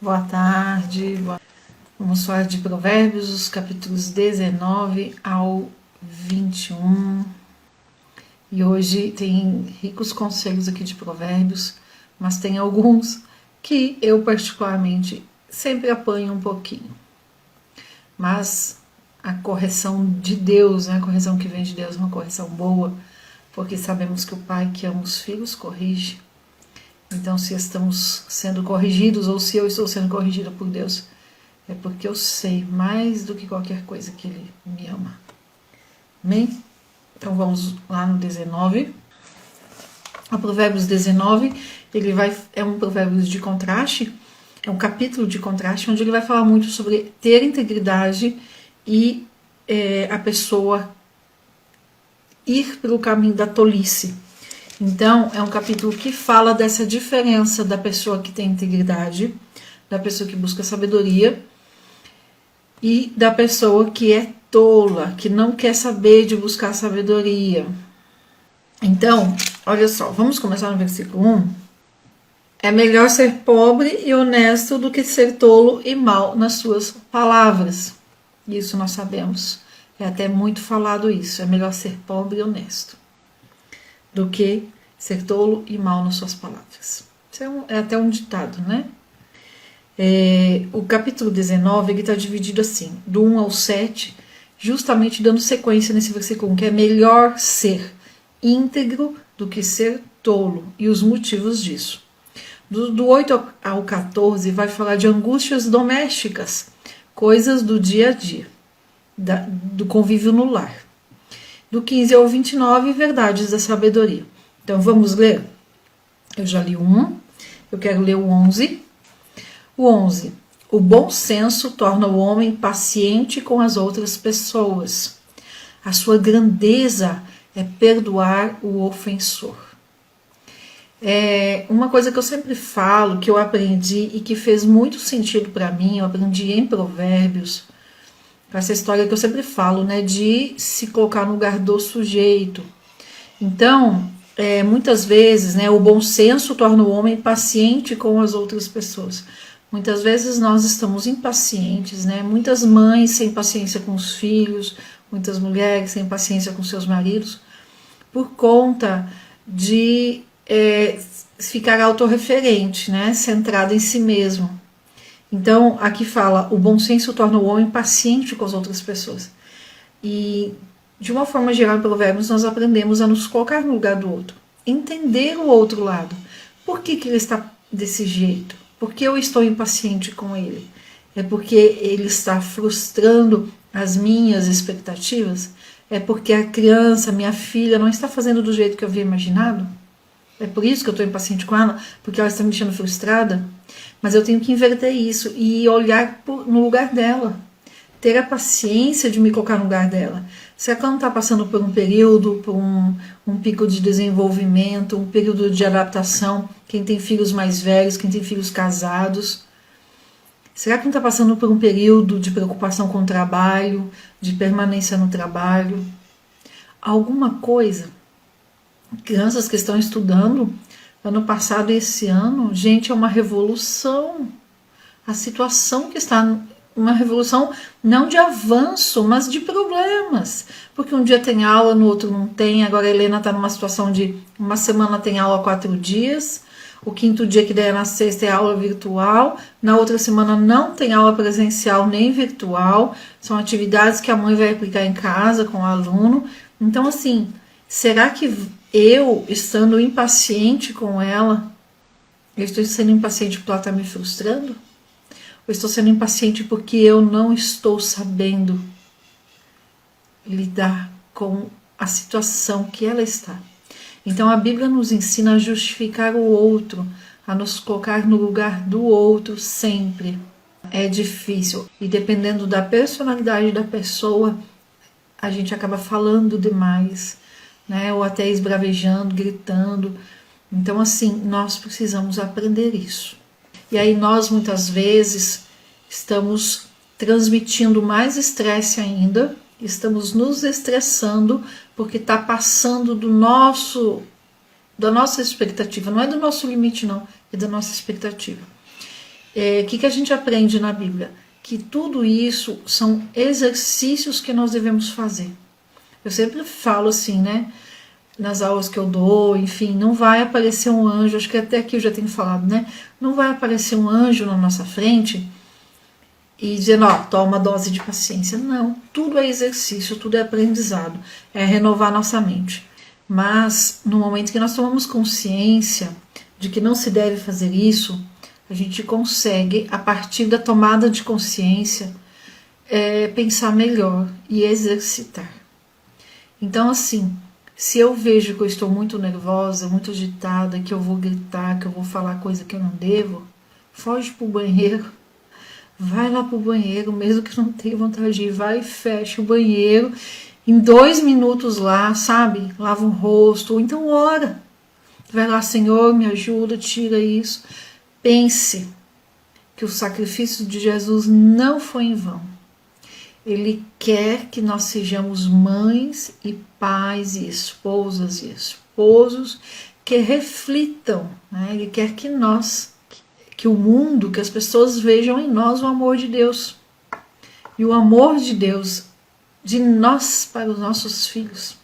Boa tarde. Vamos falar de Provérbios, os capítulos 19 ao 21. E hoje tem ricos conselhos aqui de Provérbios, mas tem alguns que eu particularmente sempre apanho um pouquinho. Mas a correção de Deus, né? A correção que vem de Deus é uma correção boa, porque sabemos que o pai que ama os filhos corrige. Então, se estamos sendo corrigidos ou se eu estou sendo corrigida por Deus, é porque eu sei mais do que qualquer coisa que Ele me ama. Amém? Então, vamos lá no 19. O Provérbios 19, é um Provérbios de contraste, é um capítulo de contraste, onde ele vai falar muito sobre ter integridade e a pessoa ir pelo caminho da tolice. Então, é um capítulo que fala dessa diferença da pessoa que tem integridade, da pessoa que busca sabedoria e da pessoa que é tola, que não quer saber de buscar sabedoria. Então, olha só, vamos começar no versículo 1. É melhor ser pobre e honesto do que ser tolo e mau nas suas palavras. Isso nós sabemos. É até muito falado isso. É melhor ser pobre e honesto do que ser tolo e mau nas suas palavras. Isso é até um ditado, né? O capítulo 19 está dividido assim, do 1 ao 7, justamente dando sequência nesse versículo 1, que é melhor ser íntegro do que ser tolo, e os motivos disso. Do 8 ao 14 vai falar de angústias domésticas, coisas do dia a dia, do convívio no lar. Do 15 ao 29, verdades da sabedoria. Então vamos ler? Eu já li o 1, eu quero ler o 11. O 11. O bom senso torna o homem paciente com as outras pessoas. A sua grandeza é perdoar o ofensor. Uma coisa que eu sempre falo, que eu aprendi e que fez muito sentido para mim, eu aprendi em Provérbios, essa história que eu sempre falo, né, de se colocar no lugar do sujeito. Então, muitas vezes, né, o bom senso torna o homem paciente com as outras pessoas. Muitas vezes nós estamos impacientes, né? Muitas mães sem paciência com os filhos, muitas mulheres sem paciência com seus maridos, por conta de ficar autorreferente, né? Centrada em si mesmo. Então, aqui fala, o bom senso torna o homem paciente com as outras pessoas. E, de uma forma geral, em Provérbios, nós aprendemos a nos colocar no lugar do outro. Entender o outro lado. Por que ele está desse jeito? Por que eu estou impaciente com ele? É porque ele está frustrando as minhas expectativas? É porque a criança, minha filha, não está fazendo do jeito que eu havia imaginado? É por isso que eu estou impaciente com ela? Porque ela está me deixando frustrada? Mas eu tenho que inverter isso e olhar no lugar dela. Ter a paciência de me colocar no lugar dela. Será que ela não está passando por um período, por um pico de desenvolvimento, um período de adaptação? Quem tem filhos mais velhos, quem tem filhos casados. Será que não está passando por um período de preocupação com o trabalho, de permanência no trabalho? Alguma coisa. Crianças que estão estudando, ano passado e esse ano, gente, é uma revolução. A situação que está... Uma revolução não de avanço, mas de problemas. Porque um dia tem aula, no outro não tem. Agora a Helena está numa situação de uma semana tem aula 4 dias. O 5º dia que der na sexta é aula virtual. Na outra semana não tem aula presencial nem virtual. São atividades que a mãe vai aplicar em casa com o aluno. Então, assim, será que eu, estando impaciente com ela, eu estou sendo impaciente porque ela está me frustrando? Eu estou sendo impaciente porque eu não estou sabendo lidar com a situação que ela está. Então a Bíblia nos ensina a justificar o outro, a nos colocar no lugar do outro sempre. É difícil e dependendo da personalidade da pessoa, a gente acaba falando demais, né? Ou até esbravejando, gritando. Então assim, nós precisamos aprender isso. E aí nós muitas vezes estamos transmitindo mais estresse ainda, estamos nos estressando porque está passando da nossa expectativa, não é do nosso limite não, é da nossa expectativa. Que a gente aprende na Bíblia? Que tudo isso são exercícios que nós devemos fazer. Eu sempre falo assim, né? Nas aulas que eu dou, enfim, não vai aparecer um anjo, acho que até aqui eu já tenho falado, né? Não vai aparecer um anjo na nossa frente e dizendo, ó, toma dose de paciência. Não, tudo é exercício, tudo é aprendizado, é renovar nossa mente. Mas no momento que nós tomamos consciência de que não se deve fazer isso, a gente consegue, a partir da tomada de consciência, pensar melhor e exercitar. Então, assim, se eu vejo que eu estou muito nervosa, muito agitada, que eu vou gritar, que eu vou falar coisa que eu não devo, foge pro banheiro, vai lá pro banheiro, mesmo que não tenha vontade de ir, vai e fecha o banheiro, em 2 minutos lá, sabe? Lava o rosto, ou então ora. Vai lá, Senhor, me ajuda, tira isso. Pense que o sacrifício de Jesus não foi em vão. Ele quer que nós sejamos mães e pais e esposas e esposos que reflitam, né? Ele quer que que o mundo, que as pessoas vejam em nós o amor de Deus. E o amor de Deus de nós para os nossos filhos.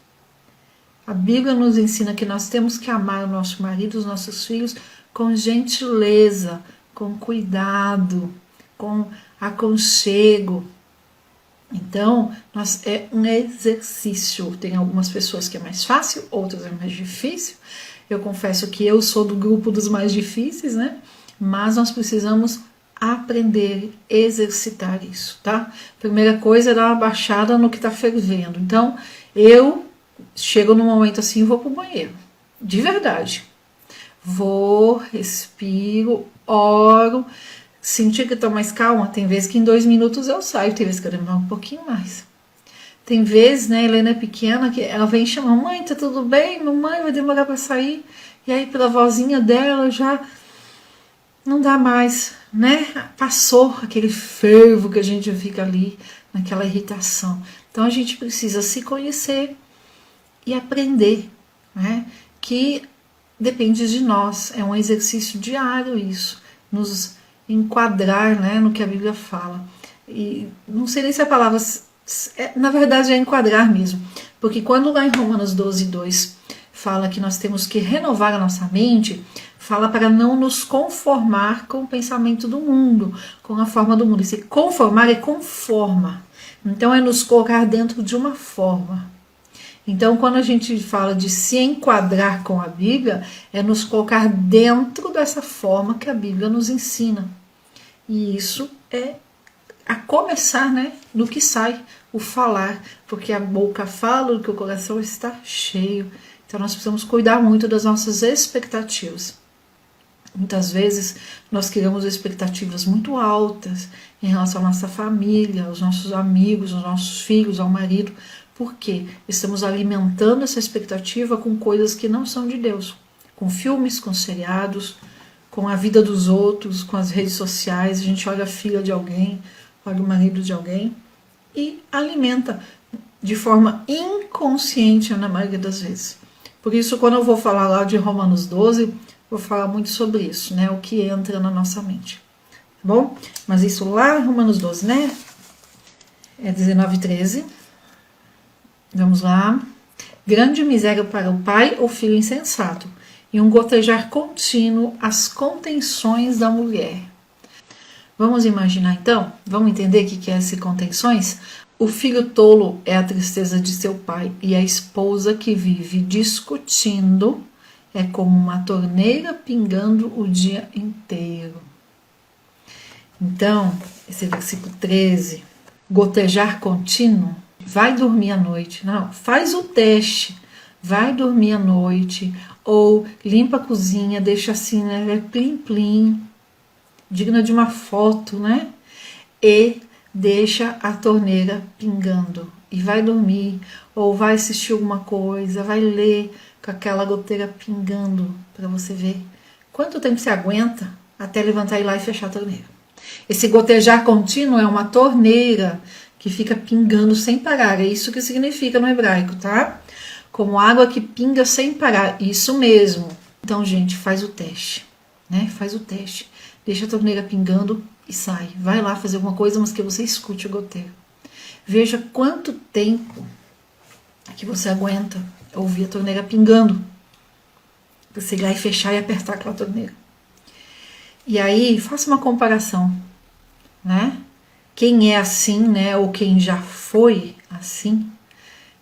A Bíblia nos ensina que nós temos que amar o nosso marido, os nossos filhos, com gentileza, com cuidado, com aconchego. Então, é um exercício. Tem algumas pessoas que é mais fácil, outras é mais difícil. Eu confesso que eu sou do grupo dos mais difíceis, né? Mas nós precisamos aprender, exercitar isso, tá? Primeira coisa é dar uma baixada no que tá fervendo. Então, eu chego num momento assim e vou pro banheiro. De verdade. Vou, respiro, oro. Sentir que eu tô mais calma, tem vezes que em 2 minutos eu saio, tem vezes que eu demoro um pouquinho mais. Tem vezes, né, Helena é pequena, que ela vem chamar, mãe, tá tudo bem? Mamãe, vai demorar pra sair. E aí pela vozinha dela já não dá mais, né? Passou aquele fervo que a gente fica ali, naquela irritação. Então a gente precisa se conhecer e aprender, né? Que depende de nós, é um exercício diário isso, nos enquadrar, né, no que a Bíblia fala. E não sei nem se a palavra, na verdade é enquadrar mesmo, porque quando lá em Romanos 12:2 fala que nós temos que renovar a nossa mente, fala para não nos conformar com o pensamento do mundo, com a forma do mundo. E se conformar é conforma, então é nos colocar dentro de uma forma. Então, quando a gente fala de se enquadrar com a Bíblia, é nos colocar dentro dessa forma que a Bíblia nos ensina. E isso é a começar, né, do que sai, o falar, porque a boca fala do que o coração está cheio. Então, nós precisamos cuidar muito das nossas expectativas. Muitas vezes, nós criamos expectativas muito altas em relação à nossa família, aos nossos amigos, aos nossos filhos, ao marido, porque estamos alimentando essa expectativa com coisas que não são de Deus, com filmes, com seriados, com a vida dos outros, com as redes sociais. A gente olha a filha de alguém, olha o marido de alguém e alimenta de forma inconsciente na maioria das vezes. Por isso, quando eu vou falar lá de Romanos 12, vou falar muito sobre isso, né? O que entra na nossa mente. Tá bom? Mas isso lá em Romanos 12, né? É 19:13. Vamos lá. Grande miséria para o pai ou filho insensato, e um gotejar contínuo às contenções da mulher. Vamos imaginar então? Vamos entender o que é esse contenções? O filho tolo é a tristeza de seu pai, e a esposa que vive discutindo é como uma torneira pingando o dia inteiro. Então, esse versículo 13, gotejar contínuo, vai dormir à noite. Não, faz o teste, vai dormir à noite, ou limpa a cozinha, deixa assim, né, plim plim, digna de uma foto, né? E deixa a torneira pingando e vai dormir, ou vai assistir alguma coisa, vai ler com aquela goteira pingando, para você ver quanto tempo você aguenta até levantar e ir lá e fechar a torneira. Esse gotejar contínuo é uma torneira que fica pingando sem parar, é isso que significa no hebraico, tá? Como água que pinga sem parar, isso mesmo. Então, gente, faz o teste, né? Faz o teste. Deixa a torneira pingando e sai. Vai lá fazer alguma coisa, mas que você escute o goteiro. Veja quanto tempo que você aguenta ouvir a torneira pingando. Você ir lá e fechar e apertar aquela torneira. E aí, faça uma comparação, né? Quem é assim, né? Ou quem já foi assim,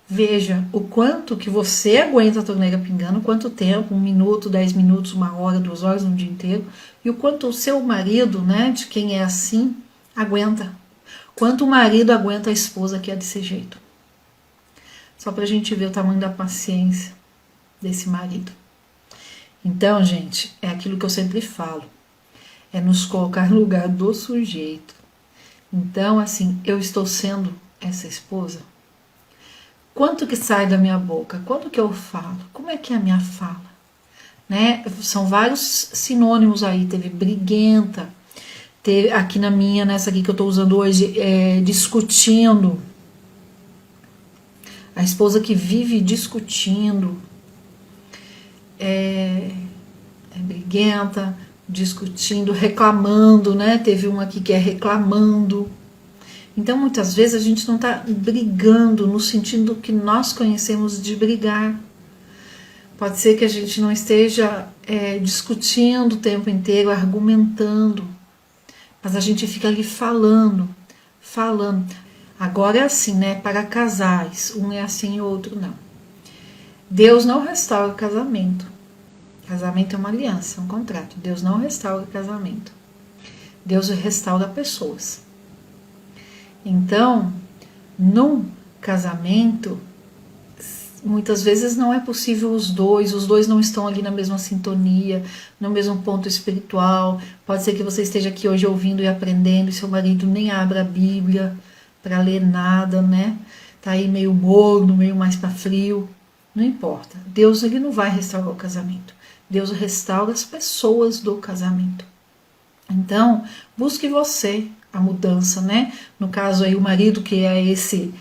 veja o quanto que você aguenta a torneira pingando, quanto tempo, 1 minuto, 10 minutos, 1 hora, 2 horas, um dia inteiro, e o quanto o seu marido, né, de quem é assim, aguenta. Quanto o marido aguenta a esposa que é desse jeito. Só pra gente ver o tamanho da paciência desse marido. Então, gente, é aquilo que eu sempre falo. É nos colocar no lugar do sujeito. Então, assim, eu estou sendo essa esposa? Quanto que sai da minha boca? Quanto que eu falo? Como é que é a minha fala? Né? São vários sinônimos aí. Teve briguenta. Teve aqui na minha, nessa aqui que eu estou usando hoje, discutindo. A esposa que vive discutindo. Briguenta, discutindo, reclamando, né? Teve um aqui que é reclamando. Então, muitas vezes a gente não está brigando no sentido que nós conhecemos de brigar. Pode ser que a gente não esteja discutindo o tempo inteiro, argumentando, mas a gente fica ali falando. Agora é assim, né? Para casais, um é assim e o outro não. Deus não restaura o casamento. Casamento é uma aliança, um contrato. Deus não restaura o casamento. Deus restaura pessoas. Então, num casamento, muitas vezes não é possível os dois não estão ali na mesma sintonia, no mesmo ponto espiritual. Pode ser que você esteja aqui hoje ouvindo e aprendendo, e seu marido nem abra a Bíblia para ler nada, né? Tá aí meio morno, meio mais para frio. Não importa. Deus, ele não vai restaurar o casamento. Deus restaura as pessoas do casamento. Então, busque você a mudança, né? No caso aí, o marido, que é esse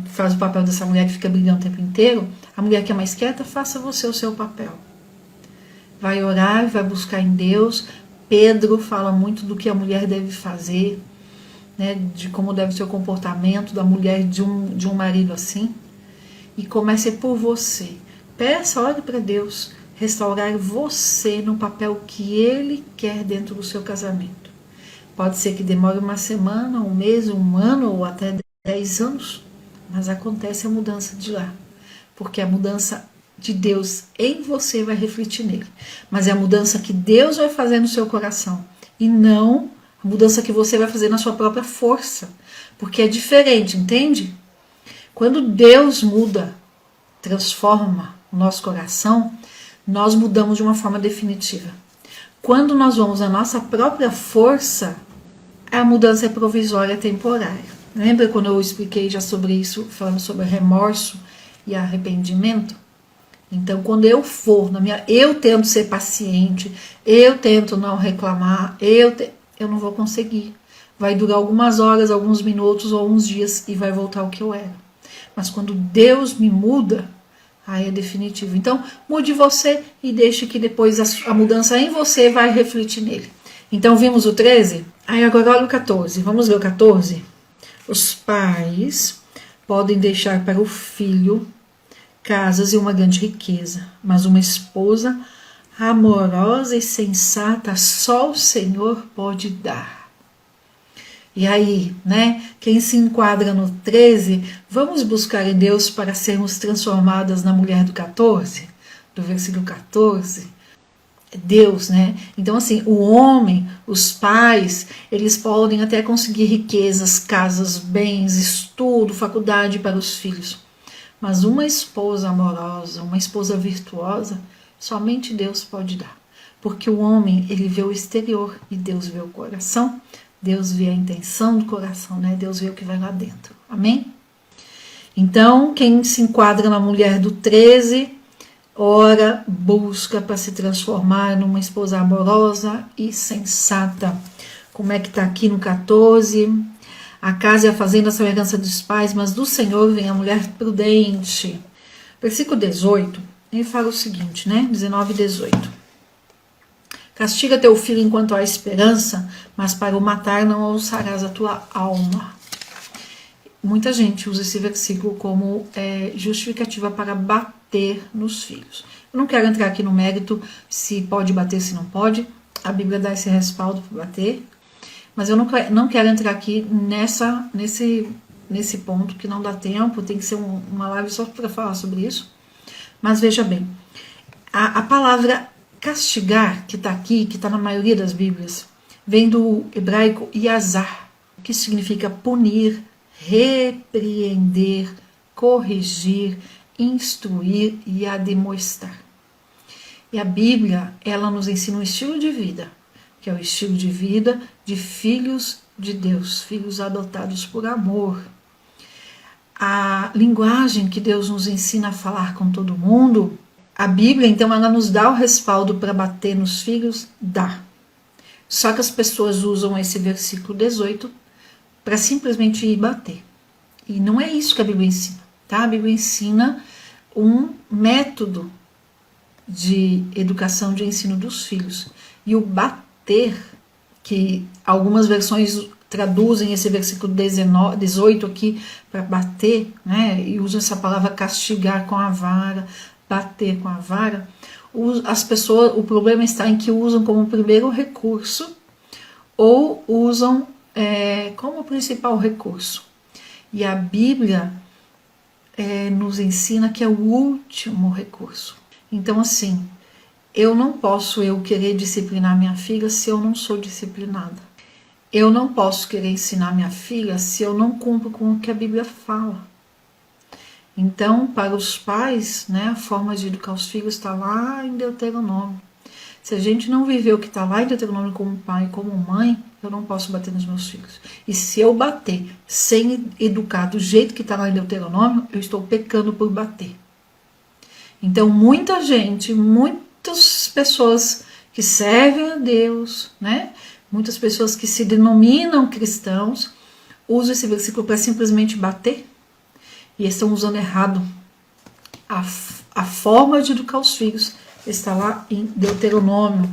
faz o papel dessa mulher que fica brigando o tempo inteiro. A mulher que é mais quieta, faça você o seu papel. Vai orar, vai buscar em Deus. Pedro fala muito do que a mulher deve fazer, né? De como deve ser o comportamento da mulher de um marido assim. E comece por você. Peça, ore para Deus restaurar você no papel que Ele quer dentro do seu casamento. Pode ser que demore 1 semana, 1 mês, 1 ano ou até 10 anos, mas acontece a mudança de lá, porque a mudança de Deus em você vai refletir nele, mas é a mudança que Deus vai fazer no seu coração e não a mudança que você vai fazer na sua própria força, porque é diferente, entende? Quando Deus muda, transforma o nosso coração, nós mudamos de uma forma definitiva. Quando nós vamos à nossa própria força, a mudança é provisória, é temporária. Lembra quando eu expliquei já sobre isso, falando sobre remorso e arrependimento? Então, quando eu for eu tento ser paciente, eu tento não reclamar, eu não vou conseguir. Vai durar algumas horas, alguns minutos ou uns dias e vai voltar ao que eu era. Mas quando Deus me muda, aí é definitivo. Então, mude você e deixe que depois a mudança em você vai refletir nele. Então, vimos o 13? Aí agora olha o 14. Vamos ver o 14? Os pais podem deixar para o filho casas e uma grande riqueza, mas uma esposa amorosa e sensata só o Senhor pode dar. E aí, né, quem se enquadra no 13, vamos buscar em Deus para sermos transformadas na mulher do 14, do versículo 14. Deus, né? Então, assim, o homem, os pais, eles podem até conseguir riquezas, casas, bens, estudo, faculdade para os filhos. Mas uma esposa amorosa, uma esposa virtuosa, somente Deus pode dar. Porque o homem, ele vê o exterior e Deus vê o coração. Deus vê a intenção do coração, né? Deus vê o que vai lá dentro. Amém? Então, quem se enquadra na mulher do 13, ora, busca para se transformar numa esposa amorosa e sensata. Como é que está aqui no 14? A casa e a fazenda são a herança dos pais, mas do Senhor vem a mulher prudente. Versículo 18, ele fala o seguinte, né? 19 e 18. Castiga teu filho enquanto há esperança, mas para o matar não alçarás a tua alma. Muita gente usa esse versículo como justificativa para bater nos filhos. Eu não quero entrar aqui no mérito se pode bater, se não pode. A Bíblia dá esse respaldo para bater. Mas eu não quero entrar aqui nesse ponto, que não dá tempo. Tem que ser uma live só para falar sobre isso. Mas veja bem, a palavra castigar, que está aqui, que está na maioria das Bíblias, vem do hebraico yazar, que significa punir, repreender, corrigir, instruir e admoestar. E a Bíblia, ela nos ensina um estilo de vida, que é o estilo de vida de filhos de Deus, filhos adotados por amor. A linguagem que Deus nos ensina a falar com todo mundo, a Bíblia, então, ela nos dá o respaldo para bater nos filhos? Dá. Só que as pessoas usam esse versículo 18 para simplesmente ir bater. E não é isso que a Bíblia ensina, tá? A Bíblia ensina um método de educação, de ensino dos filhos. E o bater, que algumas versões traduzem esse versículo 18 aqui para bater, né? E usam essa palavra castigar com a vara, bater com a vara. As pessoas, o problema está em que usam como primeiro recurso ou usam como principal recurso. E a Bíblia nos ensina que é o último recurso. Então, assim, eu não posso querer disciplinar minha filha se eu não sou disciplinada. Eu não posso querer ensinar minha filha se eu não cumpro com o que a Bíblia fala. Então, para os pais, né, a forma de educar os filhos está lá em Deuteronômio. Se a gente não viver o que está lá em Deuteronômio como pai e como mãe, eu não posso bater nos meus filhos. E se eu bater sem educar do jeito que está lá em Deuteronômio, eu estou pecando por bater. Então, muita gente, muitas pessoas que servem a Deus, né, muitas pessoas que se denominam cristãos, usam esse versículo para simplesmente bater. E estão usando errado. A forma de educar os filhos está lá em Deuteronômio.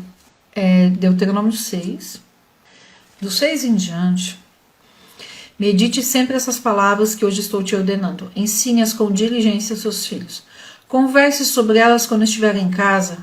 Deuteronômio 6. Do 6 em diante. Medite sempre essas palavras que hoje estou te ordenando. Ensine-as com diligência aos seus filhos. Converse sobre elas quando estiver em casa,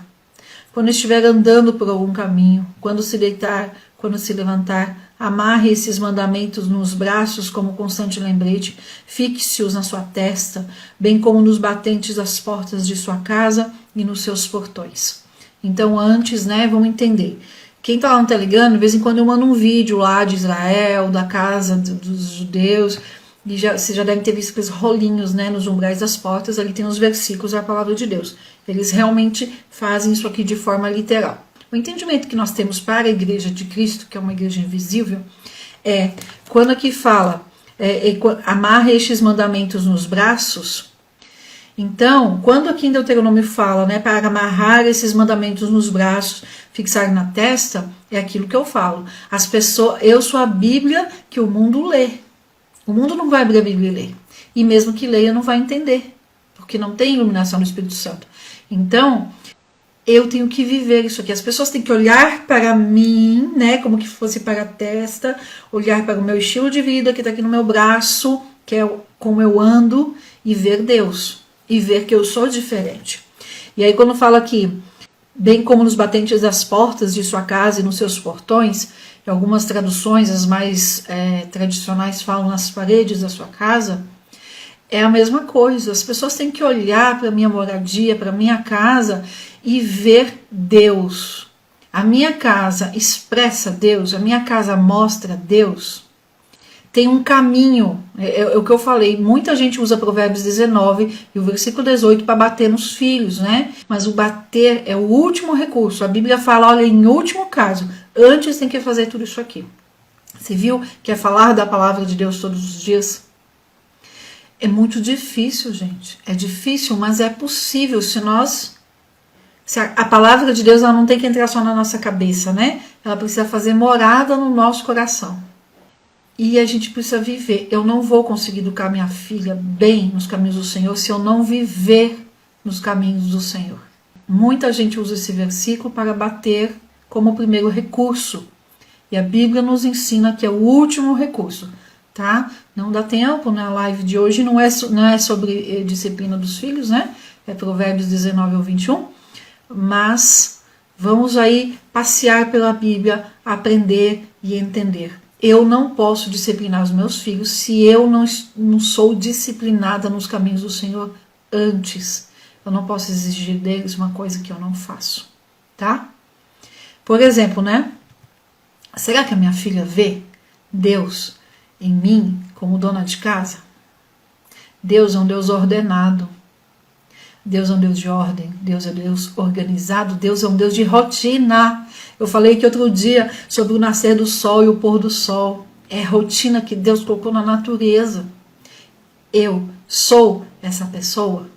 quando estiver andando por algum caminho, quando se deitar, quando se levantar. Amarre esses mandamentos nos braços como constante lembrete, fixe-os na sua testa, bem como nos batentes das portas de sua casa e nos seus portões. Então, antes, né, vamos entender. Quem está lá no Telegram, de vez em quando eu mando um vídeo lá de Israel, da casa dos judeus, e vocês já devem ter visto aqueles rolinhos, né, nos umbrais das portas, ali tem os versículos da palavra de Deus. Eles realmente fazem isso aqui de forma literal. O entendimento que nós temos para a igreja de Cristo, que é uma igreja invisível, quando aqui fala, amarra estes mandamentos nos braços. Então, quando aqui em Deuteronômio fala, né, para amarrar esses mandamentos nos braços, fixar na testa, é aquilo que eu falo. As pessoas, eu sou a Bíblia que o mundo lê. O mundo não vai abrir a Bíblia e ler. E mesmo que leia, não vai entender, porque não tem iluminação do Espírito Santo. Então, eu tenho que viver isso aqui. As pessoas têm que olhar para mim, né, como que fosse para a testa, olhar para o meu estilo de vida que está aqui no meu braço, que é como eu ando, e ver Deus, e ver que eu sou diferente. E aí quando fala aqui, bem como nos batentes das portas de sua casa e nos seus portões, em algumas traduções, as mais tradicionais falam nas paredes da sua casa, é a mesma coisa. As pessoas têm que olhar para a minha moradia, para a minha casa e ver Deus. A minha casa expressa Deus, a minha casa mostra Deus. Tem um caminho, é o que eu falei, muita gente usa Provérbios 19 e o versículo 18 para bater nos filhos, né? Mas o bater é o último recurso. A Bíblia fala, olha, em último caso, antes tem que fazer tudo isso aqui. Você viu que é falar da palavra de Deus todos os dias? É muito difícil, gente. É difícil, mas é possível se a palavra de Deus ela não tem que entrar só na nossa cabeça, né? Ela precisa fazer morada no nosso coração. E a gente precisa viver. Eu não vou conseguir educar minha filha bem nos caminhos do Senhor se eu não viver nos caminhos do Senhor. Muita gente usa esse versículo para bater como o primeiro recurso. E a Bíblia nos ensina que é o último recurso, tá? Não dá tempo, na live de hoje não é sobre disciplina dos filhos, né? É Provérbios 19 ao 21, mas vamos aí passear pela Bíblia, aprender e entender. Eu não posso disciplinar os meus filhos se eu não sou disciplinada nos caminhos do Senhor antes. Eu não posso exigir deles uma coisa que eu não faço, tá? Por exemplo, né? Será que a minha filha vê Deus em mim como dona de casa? Deus é um Deus ordenado. Deus é um Deus de ordem. Deus é um Deus organizado. Deus é um Deus de rotina. Eu falei que outro dia sobre o nascer do sol e o pôr do sol. É rotina que Deus colocou na natureza. Eu sou essa pessoa.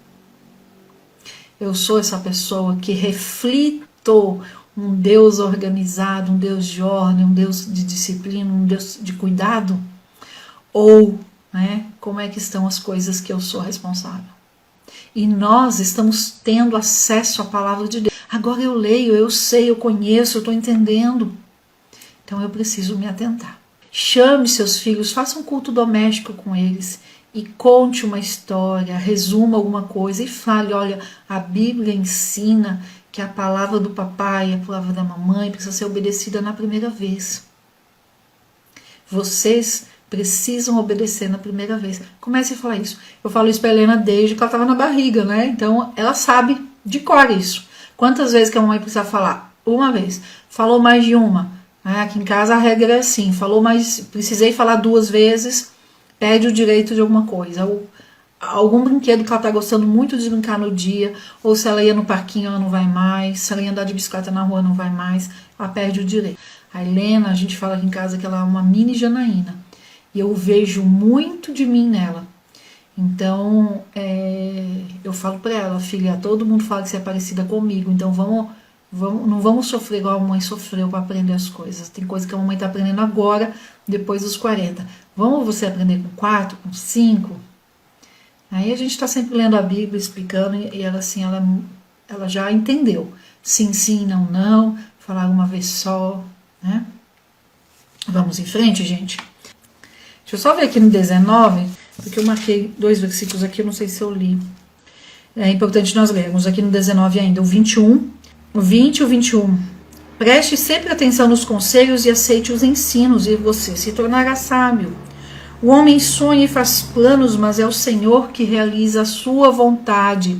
Eu sou essa pessoa que reflito um Deus organizado, um Deus de ordem, um Deus de disciplina, um Deus de cuidado? Ou, né, como é que estão as coisas que eu sou responsável? E nós estamos tendo acesso à palavra de Deus. Agora eu leio, eu sei, eu conheço, eu estou entendendo. Então eu preciso me atentar. Chame seus filhos, faça um culto doméstico com eles e conte uma história, resuma alguma coisa e fale, olha, a Bíblia ensina que a palavra do papai e a palavra da mamãe precisa ser obedecida na primeira vez. Vocês precisam obedecer na primeira vez. Comece a falar isso. Eu falo isso para Helena desde que ela estava na barriga, né? Então ela sabe de cor isso. Quantas vezes que a mamãe precisa falar? Uma vez. Falou mais de uma. Aqui em casa a regra é assim. Falou mais, precisei falar 2 vezes, perde o direito de alguma coisa. Ou algum brinquedo que ela está gostando muito de brincar no dia, ou se ela ia no parquinho ela não vai mais, se ela ia andar de bicicleta na rua não vai mais, ela perde o direito. A Helena, a gente fala aqui em casa que ela é uma mini Janaína. E eu vejo muito de mim nela. Então, eu falo para ela, filha, todo mundo fala que você é parecida comigo, então não vamos sofrer igual a mãe sofreu para aprender as coisas. Tem coisa que a mamãe está aprendendo agora, depois dos 40. Vamos você aprender com 4, com 5? Aí a gente está sempre lendo a Bíblia, explicando, e ela assim, ela já entendeu. Sim, sim, não, não, falar uma vez só, né? Vamos em frente, gente? Deixa eu só ver aqui no 19, porque eu marquei 2 versículos aqui, eu não sei se eu li. É importante nós lermos aqui no 19 ainda, o 21, o 20 e o 21. Preste sempre atenção nos conselhos e aceite os ensinos, e você se tornará sábio. O homem sonha e faz planos, mas é o Senhor que realiza a sua vontade.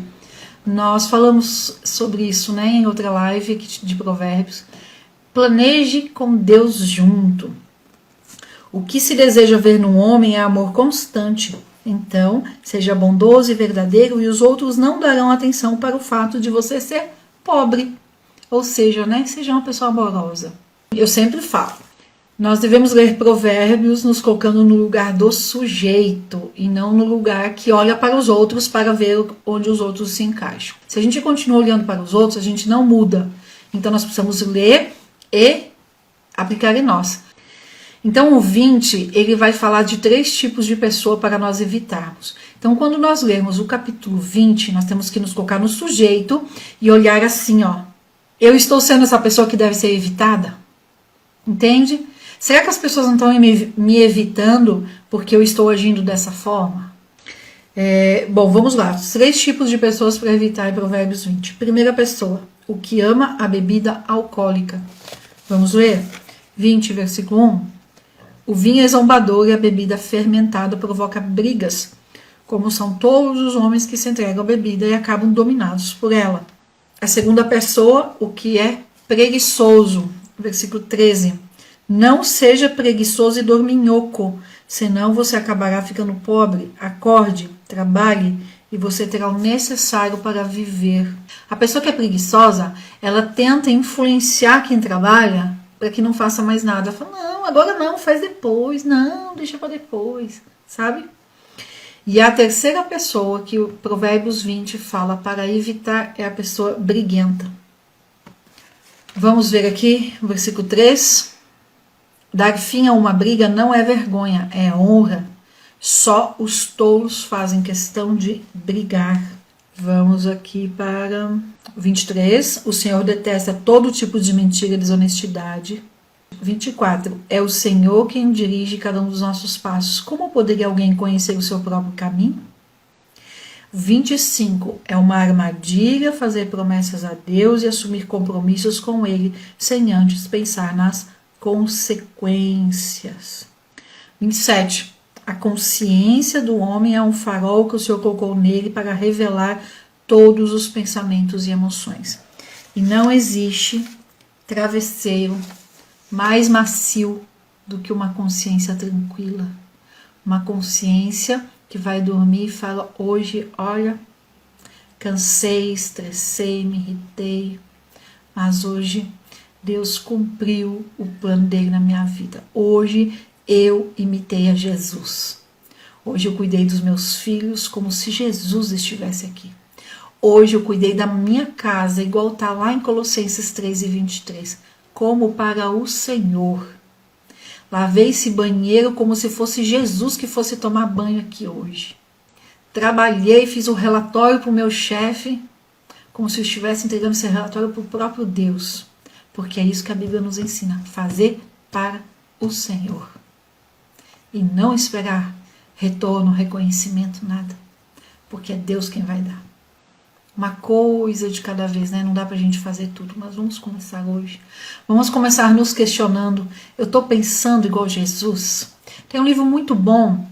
Nós falamos sobre isso, né, em outra live de Provérbios. Planeje com Deus junto. O que se deseja ver no homem é amor constante. Então, seja bondoso e verdadeiro, e os outros não darão atenção para o fato de você ser pobre. Ou seja, né, seja uma pessoa amorosa. Eu sempre falo, nós devemos ler Provérbios nos colocando no lugar do sujeito e não no lugar que olha para os outros para ver onde os outros se encaixam. Se a gente continua olhando para os outros, a gente não muda. Então, nós precisamos ler e aplicar em nós. Então o 20, ele vai falar de 3 tipos de pessoa para nós evitarmos. Então quando nós lermos o capítulo 20, nós temos que nos colocar no sujeito e olhar assim, ó. Eu estou sendo essa pessoa que deve ser evitada? Entende? Será que as pessoas não estão me evitando porque eu estou agindo dessa forma? Bom, vamos lá. 3 tipos de pessoas para evitar em Provérbios 20. Primeira pessoa, o que ama a bebida alcoólica. Vamos ler? 20, versículo 1. O vinho é zombador e a bebida fermentada provoca brigas, como são todos os homens que se entregam à bebida e acabam dominados por ela. A segunda pessoa, o que é preguiçoso, versículo 13. Não seja preguiçoso e dorminhoco, senão você acabará ficando pobre. Acorde, trabalhe e você terá o necessário para viver. A pessoa que é preguiçosa, ela tenta influenciar quem trabalha para que não faça mais nada. Fala, não, agora não, faz depois, não, deixa para depois, sabe? E a terceira pessoa que o Provérbios 20 fala para evitar é a pessoa briguenta. Vamos ver aqui o versículo 3. Dar fim a uma briga não é vergonha, é honra. Só os tolos fazem questão de brigar. Vamos aqui para 23. O Senhor detesta todo tipo de mentira e desonestidade. 24. É o Senhor quem dirige cada um dos nossos passos. Como poderia alguém conhecer o seu próprio caminho? 25. É uma armadilha fazer promessas a Deus e assumir compromissos com Ele, sem antes pensar nas consequências. 27. A consciência do homem é um farol que o Senhor colocou nele para revelar todos os pensamentos e emoções. E não existe travesseiro mais macio do que uma consciência tranquila. Uma consciência que vai dormir e fala: hoje, olha, cansei, estressei, me irritei, mas hoje Deus cumpriu o plano dele na minha vida. Hoje eu imitei a Jesus. Hoje eu cuidei dos meus filhos como se Jesus estivesse aqui. Hoje eu cuidei da minha casa, igual está lá em Colossenses 3:23, como para o Senhor. Lavei esse banheiro como se fosse Jesus que fosse tomar banho aqui hoje. Trabalhei, fiz o relatório para o meu chefe, como se eu estivesse entregando esse relatório para o próprio Deus. Porque é isso que a Bíblia nos ensina, fazer para o Senhor. E não esperar retorno, reconhecimento, nada. Porque é Deus quem vai dar. Uma coisa de cada vez, né? Não dá pra gente fazer tudo, mas vamos começar hoje. Vamos começar nos questionando. Eu tô pensando igual Jesus? Tem um livro muito bom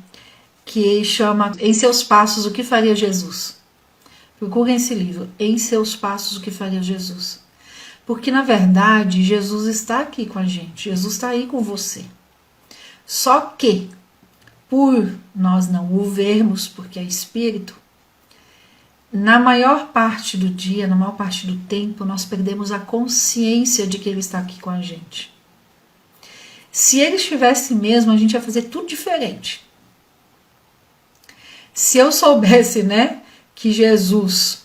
que chama Em Seus Passos, o que faria Jesus? Procurem esse livro, Em Seus Passos, o que faria Jesus? Porque, na verdade, Jesus está aqui com a gente. Jesus está aí com você. Só que, por nós não o vermos, porque é Espírito, na maior parte do dia, na maior parte do tempo, nós perdemos a consciência de que Ele está aqui com a gente. Se Ele estivesse mesmo, a gente ia fazer tudo diferente. Se eu soubesse, né, que Jesus...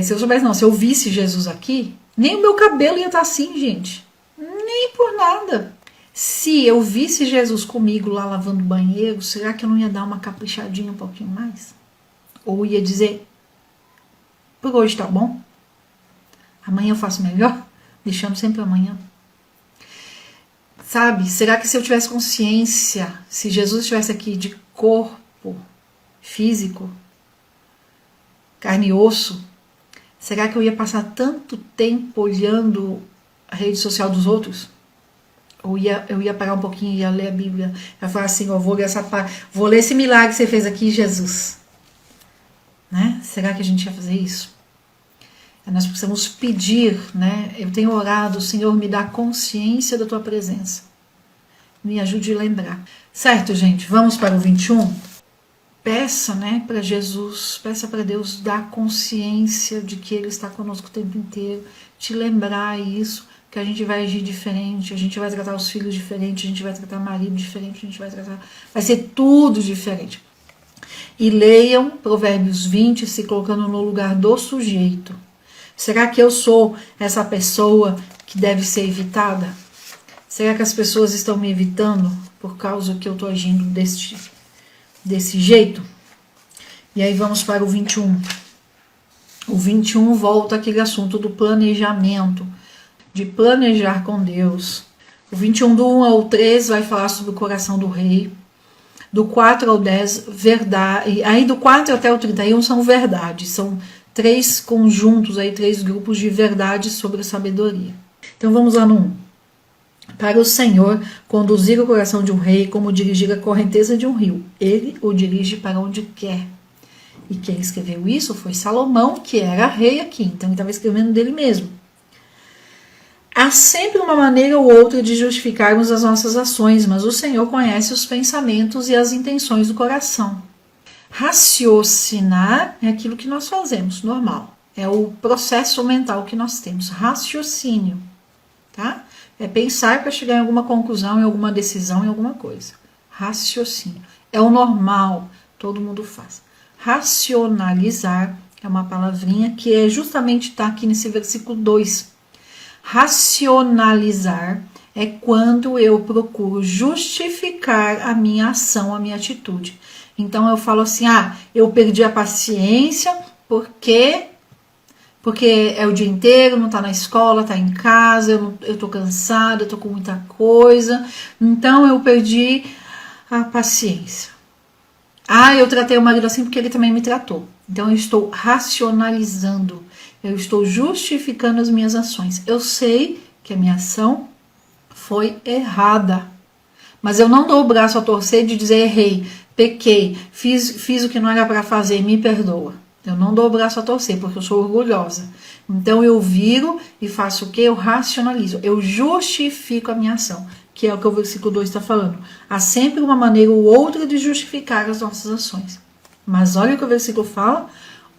se eu visse Jesus aqui, nem o meu cabelo ia estar assim, gente. Nem por nada. Se eu visse Jesus comigo lá lavando o banheiro, será que eu não ia dar uma caprichadinha um pouquinho mais? Ou ia dizer, por hoje tá bom? Amanhã eu faço melhor? Deixando sempre amanhã. Sabe, será que se eu tivesse consciência, se Jesus estivesse aqui de corpo físico, carne e osso, será que eu ia passar tanto tempo olhando a rede social dos outros? Ou eu ia parar um pouquinho e ia ler a Bíblia? Eu ia falar assim, vou ler esse milagre que você fez aqui, Jesus. Né? Será que a gente ia fazer isso? Nós precisamos pedir, né? Eu tenho orado, Senhor, me dá consciência da tua presença. Me ajude a lembrar. Certo, gente? Vamos para o 21? Peça, né, para Jesus, peça para Deus dar consciência de que Ele está conosco o tempo inteiro, te lembrar isso, que a gente vai agir diferente, a gente vai tratar os filhos diferente, a gente vai tratar o marido diferente, vai ser tudo diferente. E leiam Provérbios 20, se colocando no lugar do sujeito. Será que eu sou essa pessoa que deve ser evitada? Será que as pessoas estão me evitando por causa que eu estou agindo desse jeito? E aí vamos para o 21. O 21 volta àquele assunto do planejamento, de planejar com Deus. O 21 do 1 ao 3 vai falar sobre o coração do rei. Do 4 ao 10, verdade. Aí do 4 até o 31 são verdades. São 3 conjuntos, aí 3 grupos de verdades sobre a sabedoria. Então vamos lá no 1. Para o Senhor conduzir o coração de um rei como dirigir a correnteza de um rio. Ele o dirige para onde quer. E quem escreveu isso foi Salomão, que era rei aqui. Então ele estava escrevendo dele mesmo. Há sempre uma maneira ou outra de justificarmos as nossas ações, mas o Senhor conhece os pensamentos e as intenções do coração. Raciocinar é aquilo que nós fazemos, normal. É o processo mental que nós temos. Raciocínio, tá? É pensar para chegar em alguma conclusão, em alguma decisão, em alguma coisa. Raciocínio. É o normal, todo mundo faz. Racionalizar é uma palavrinha que justamente está aqui nesse versículo 2. Racionalizar é quando eu procuro justificar a minha ação, a minha atitude. Então eu falo assim, eu perdi a paciência porque é o dia inteiro, não tá na escola, tá em casa, eu tô cansada, eu tô com muita coisa, então eu perdi a paciência. Eu tratei o marido assim porque ele também me tratou. Então eu estou racionalizando, eu estou justificando as minhas ações. Eu sei que a minha ação foi errada, mas eu não dou o braço a torcer de dizer errei, pequei, fiz o que não era para fazer, me perdoa. Eu não dou o braço a torcer, porque eu sou orgulhosa. Então eu viro e faço o quê? Eu racionalizo, eu justifico a minha ação, que é o que o versículo 2 está falando. Há sempre uma maneira ou outra de justificar as nossas ações. Mas olha o que o versículo fala,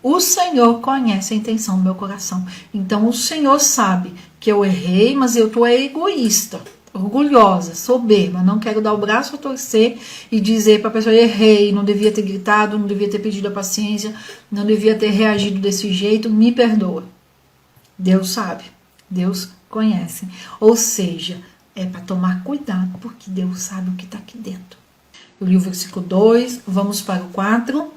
o Senhor conhece a intenção do meu coração. Então o Senhor sabe que eu errei, mas eu estou egoísta, orgulhosa, soberba, não quero dar o braço a torcer e dizer para a pessoa, errei, não devia ter gritado, não devia ter pedido a paciência, não devia ter reagido desse jeito, me perdoa. Deus sabe, Deus conhece. Ou seja, é para tomar cuidado, porque Deus sabe o que está aqui dentro. Eu li o versículo 2, vamos para o 4.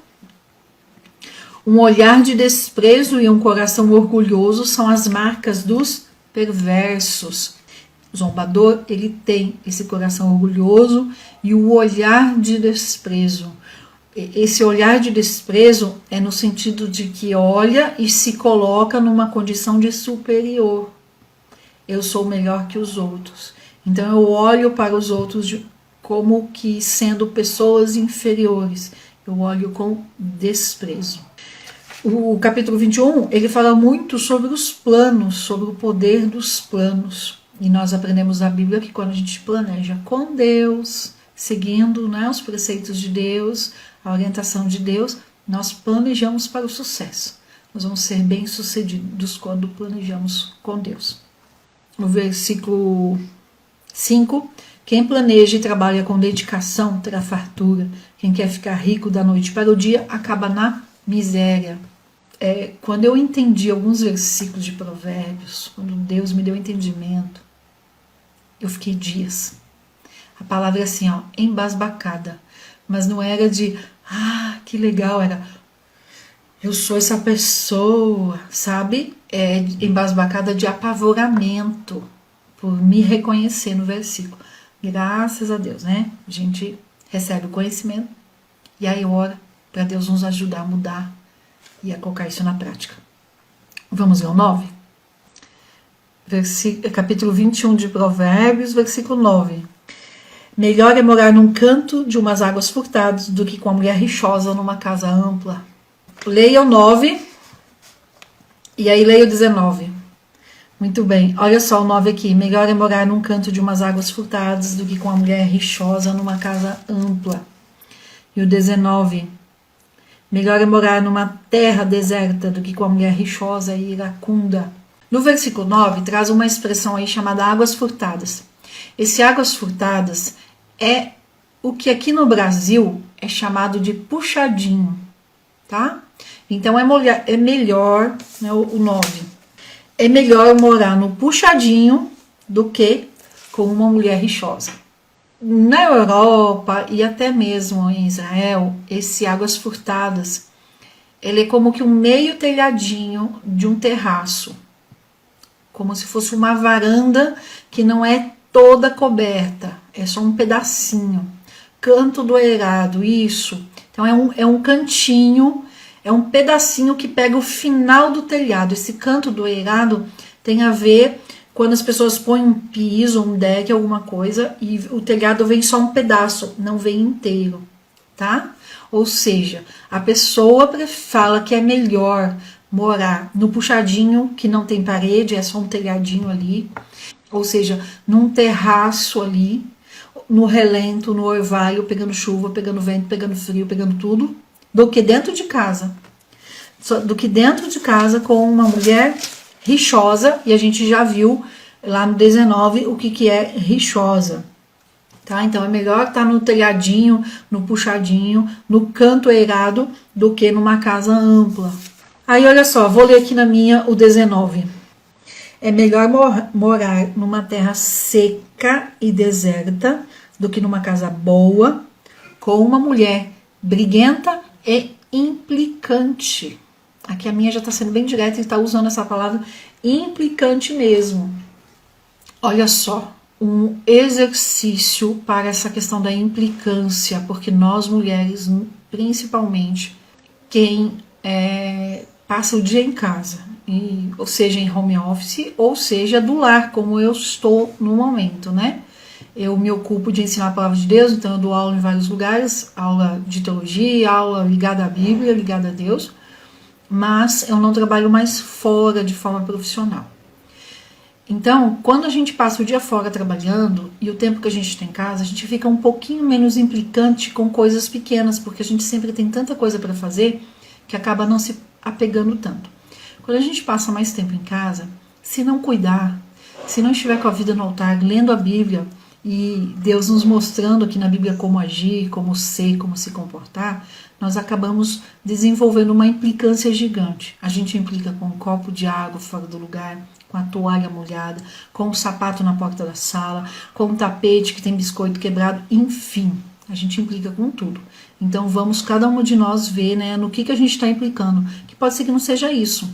Um olhar de desprezo e um coração orgulhoso são as marcas dos perversos. O zombador, ele tem esse coração orgulhoso e o olhar de desprezo. Esse olhar de desprezo é no sentido de que olha e se coloca numa condição de superior. Eu sou melhor que os outros. Então eu olho para os outros como que sendo pessoas inferiores. Eu olho com desprezo. O capítulo 21, ele fala muito sobre os planos, sobre o poder dos planos. E nós aprendemos na Bíblia que quando a gente planeja com Deus, seguindo, os preceitos de Deus, a orientação de Deus, nós planejamos para o sucesso. Nós vamos ser bem-sucedidos quando planejamos com Deus. No versículo 5, quem planeja e trabalha com dedicação terá fartura. Quem quer ficar rico da noite para o dia acaba na miséria. Quando eu entendi alguns versículos de Provérbios, quando Deus me deu entendimento, eu fiquei dias. A palavra é assim, embasbacada. Mas não era de, que legal, era, eu sou essa pessoa, sabe? Embasbacada de apavoramento, por me reconhecer no versículo. Graças a Deus, né? A gente recebe o conhecimento e aí ora para Deus nos ajudar a mudar e a colocar isso na prática. Vamos ver o 9? Capítulo 21 de Provérbios, versículo 9. Melhor é morar num canto de umas águas furtadas do que com uma mulher rixosa numa casa ampla. Leia o 9 e aí leia o 19. Muito bem, olha só o 9 aqui. Melhor é morar num canto de umas águas furtadas do que com uma mulher rixosa numa casa ampla. E o 19. Melhor é morar numa terra deserta do que com uma mulher rixosa e iracunda. No versículo 9, traz uma expressão aí chamada águas furtadas. Esse águas furtadas é o que aqui no Brasil é chamado de puxadinho, tá? Então é melhor, o 9, é melhor morar no puxadinho do que com uma mulher rixosa. Na Europa e até mesmo em Israel, esse águas furtadas, ele é como que um meio telhadinho de um terraço. Como se fosse uma varanda que não é toda coberta, é só um pedacinho. Canto do eirado, isso. Então é um cantinho, é um pedacinho que pega o final do telhado. Esse canto do eirado tem a ver quando as pessoas põem um piso, um deck, alguma coisa, e o telhado vem só um pedaço, não vem inteiro, tá? Ou seja, a pessoa fala que é melhor morar no puxadinho, que não tem parede, é só um telhadinho ali, ou seja, num terraço ali, no relento, no orvalho, pegando chuva, pegando vento, pegando frio, pegando tudo, do que dentro de casa. Do que dentro de casa com uma mulher rixosa, e a gente já viu lá no 19 o que é rixosa. Tá? Então é melhor estar no telhadinho, no puxadinho, no canto eirado, do que numa casa ampla. Aí olha só, vou ler aqui na minha o 19. É melhor morar numa terra seca e deserta do que numa casa boa com uma mulher briguenta e implicante. Aqui a minha já está sendo bem direta e está usando essa palavra implicante mesmo. Olha só, um exercício para essa questão da implicância, porque nós mulheres, principalmente, quem passa o dia em casa, ou seja, em home office, ou seja, do lar, como eu estou no momento, né? Eu me ocupo de ensinar a palavra de Deus, então eu dou aula em vários lugares, aula de teologia, aula ligada à Bíblia, ligada a Deus, mas eu não trabalho mais fora de forma profissional. Então, quando a gente passa o dia fora trabalhando e o tempo que a gente tem em casa, a gente fica um pouquinho menos implicante com coisas pequenas, porque a gente sempre tem tanta coisa para fazer que acaba não se apegando tanto. Quando a gente passa mais tempo em casa, se não cuidar, se não estiver com a vida no altar, lendo a Bíblia e Deus nos mostrando aqui na Bíblia como agir, como ser, como se comportar, nós acabamos desenvolvendo uma implicância gigante. A gente implica com um copo de água fora do lugar, com a toalha molhada, com o sapato na porta da sala, com o tapete que tem biscoito quebrado, enfim, a gente implica com tudo. Então vamos cada uma de nós ver, né, no que a gente está implicando, que pode ser que não seja isso.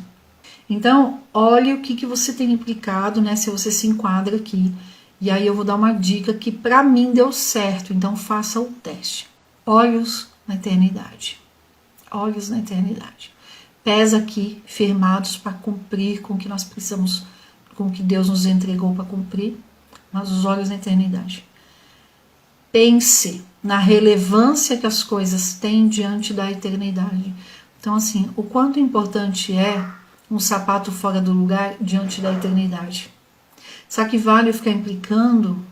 Então, olhe o que você tem implicado, né, se você se enquadra aqui. E aí eu vou dar uma dica que para mim deu certo, então faça o teste. Olhos na eternidade. Olhos na eternidade. Pés aqui firmados para cumprir com o que nós precisamos, com o que Deus nos entregou para cumprir, mas os olhos na eternidade. Pense na relevância que as coisas têm diante da eternidade. Então, assim, o quanto importante é um sapato fora do lugar diante da eternidade. Será que vale eu ficar implicando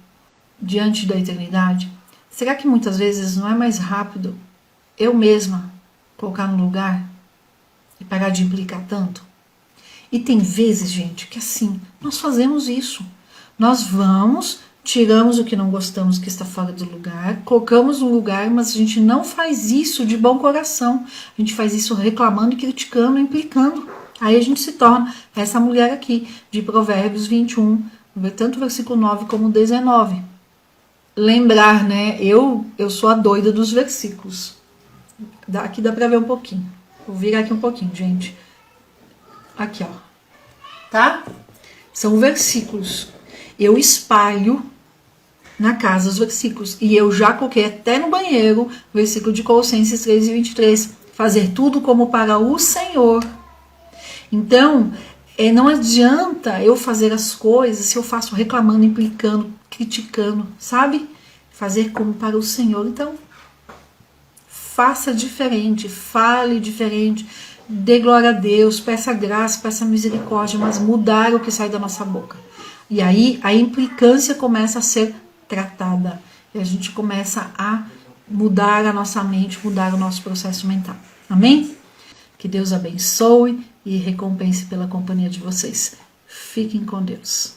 diante da eternidade? Será que muitas vezes não é mais rápido eu mesma colocar no lugar e parar de implicar tanto? E tem vezes, gente, que assim, nós fazemos isso. Nós vamos, tiramos o que não gostamos que está fora do lugar, colocamos no lugar, mas a gente não faz isso de bom coração. A gente faz isso reclamando, criticando, implicando. Aí a gente se torna essa mulher aqui, de Provérbios 21, tanto o versículo 9 como o 19. Lembrar, né? Eu sou a doida dos versículos. Aqui dá pra ver um pouquinho. Vou virar aqui um pouquinho, gente. Aqui, ó. Tá? São versículos. Eu espalho na casa os versículos. E eu já coloquei até no banheiro o versículo de Colossenses 3:23. Fazer tudo como para o Senhor. Então, não adianta eu fazer as coisas se eu faço reclamando, implicando, criticando, sabe? Fazer como para o Senhor. Então, faça diferente, fale diferente, dê glória a Deus, peça graça, peça misericórdia, mas mudar o que sai da nossa boca. E aí a implicância começa a ser tratada. E a gente começa a mudar a nossa mente, mudar o nosso processo mental. Amém? Que Deus abençoe e recompense pela companhia de vocês. Fiquem com Deus.